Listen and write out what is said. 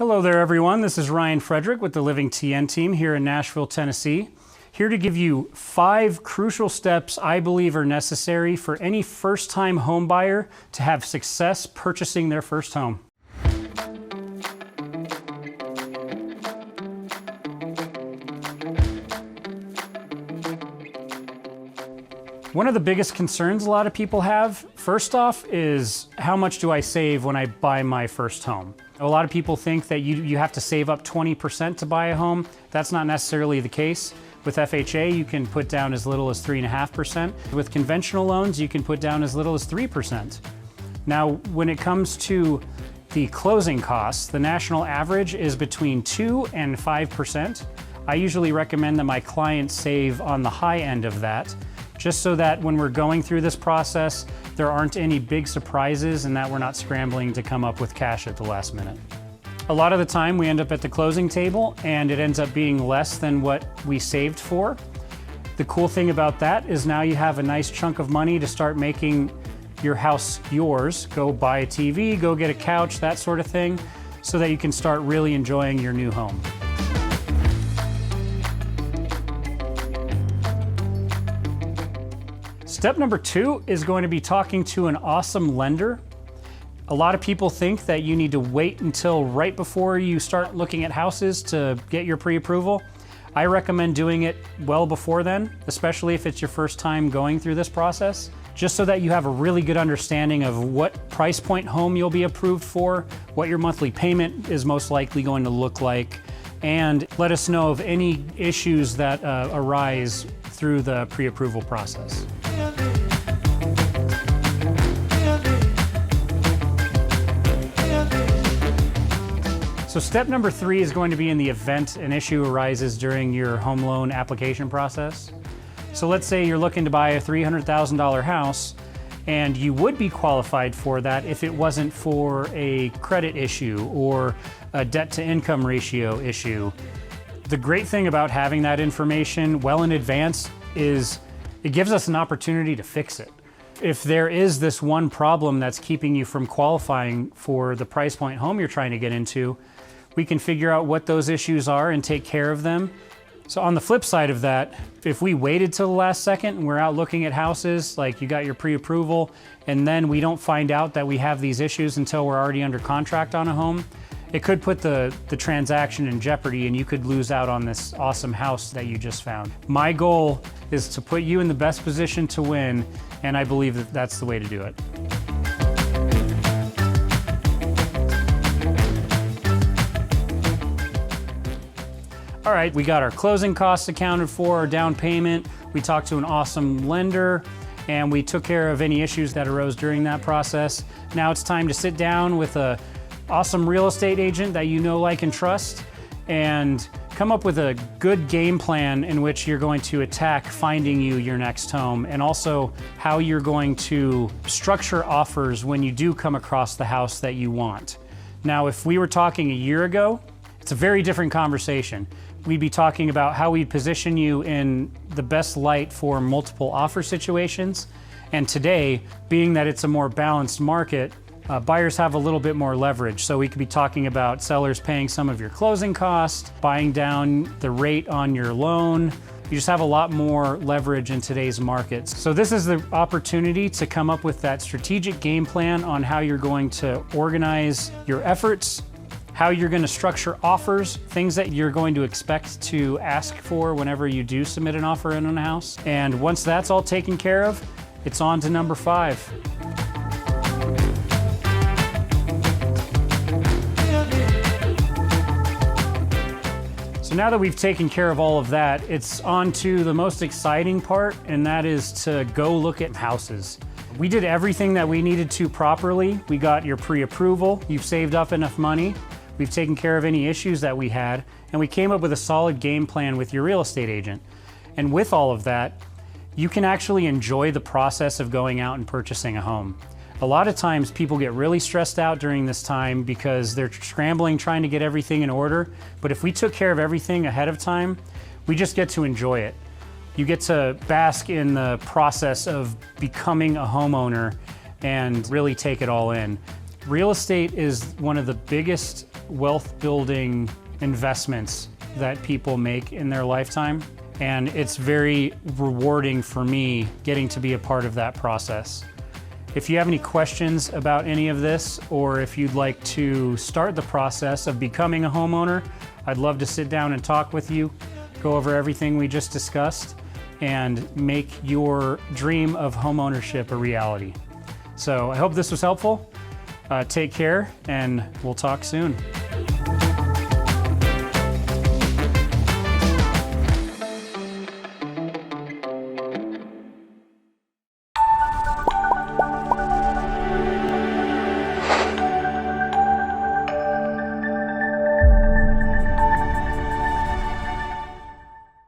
Hello there everyone, this is Ryan Frederick with the Living TN team here in Nashville, Tennessee. Here to give you 5 crucial steps I believe are necessary for any first-time home buyer to have success purchasing their first home. One of the biggest concerns a lot of people have, first off, is how much do I save when I buy my first home? A lot of people think that you have to save up 20% to buy a home. That's not necessarily the case. With FHA, you can put down as little as 3.5%. With conventional loans, you can put down as little as 3%. Now, when it comes to the closing costs, the national average is between 2 and 5%. I usually recommend that my clients save on the high end of that, just so that when we're going through this process, there aren't any big surprises and that we're not scrambling to come up with cash at the last minute. A lot of the time we end up at the closing table and it ends up being less than what we saved for. The cool thing about that is now you have a nice chunk of money to start making your house yours. Go buy a TV, go get a couch, that sort of thing, so that you can start really enjoying your new home. Step number 2 is going to be talking to an awesome lender. A lot of people think that you need to wait until right before you start looking at houses to get your pre-approval. I recommend doing it well before then, especially if it's your first time going through this process, just so that you have a really good understanding of what price point home you'll be approved for, what your monthly payment is most likely going to look like, and let us know of any issues that arise through the pre-approval process. So step number 3 is going to be in the event an issue arises during your home loan application process. So let's say you're looking to buy a $300,000 house, and you would be qualified for that if it wasn't for a credit issue or a debt to income ratio issue. The great thing about having that information well in advance is it gives us an opportunity to fix it. If there is this one problem that's keeping you from qualifying for the price point home you're trying to get into, we can figure out what those issues are and take care of them. So on the flip side of that, if we waited till the last second and we're out looking at houses, like you got your pre-approval, and then we don't find out that we have these issues until we're already under contract on a home, it could put the transaction in jeopardy and you could lose out on this awesome house that you just found. My goal is to put you in the best position to win, and I believe that that's the way to do it. All right, we got our closing costs accounted for, our down payment, we talked to an awesome lender, and we took care of any issues that arose during that process. Now it's time to sit down with an awesome real estate agent that you know, like, and trust, and come up with a good game plan in which you're going to attack finding you your next home, and also how you're going to structure offers when you do come across the house that you want. Now, if we were talking a year ago, it's a very different conversation. We'd be talking about how we position you in the best light for multiple offer situations. And today, being that it's a more balanced market, buyers have a little bit more leverage. So we could be talking about sellers paying some of your closing costs, buying down the rate on your loan. You just have a lot more leverage in today's markets. So this is the opportunity to come up with that strategic game plan on how you're going to organize your efforts, how you're going to structure offers, things that you're going to expect to ask for whenever you do submit an offer in on a house. And once that's all taken care of, it's on to number 5. So now that we've taken care of all of that, it's on to the most exciting part, and that is to go look at houses. We did everything that we needed to properly. We got your pre-approval, you've saved up enough money, we've taken care of any issues that we had, and we came up with a solid game plan with your real estate agent. And with all of that, you can actually enjoy the process of going out and purchasing a home. A lot of times people get really stressed out during this time because they're scrambling trying to get everything in order. But if we took care of everything ahead of time, we just get to enjoy it. You get to bask in the process of becoming a homeowner and really take it all in. Real estate is one of the biggest wealth building investments that people make in their lifetime. And it's very rewarding for me getting to be a part of that process. If you have any questions about any of this, or if you'd like to start the process of becoming a homeowner, I'd love to sit down and talk with you, go over everything we just discussed, and make your dream of homeownership a reality. So I hope this was helpful. Take care, and we'll talk soon.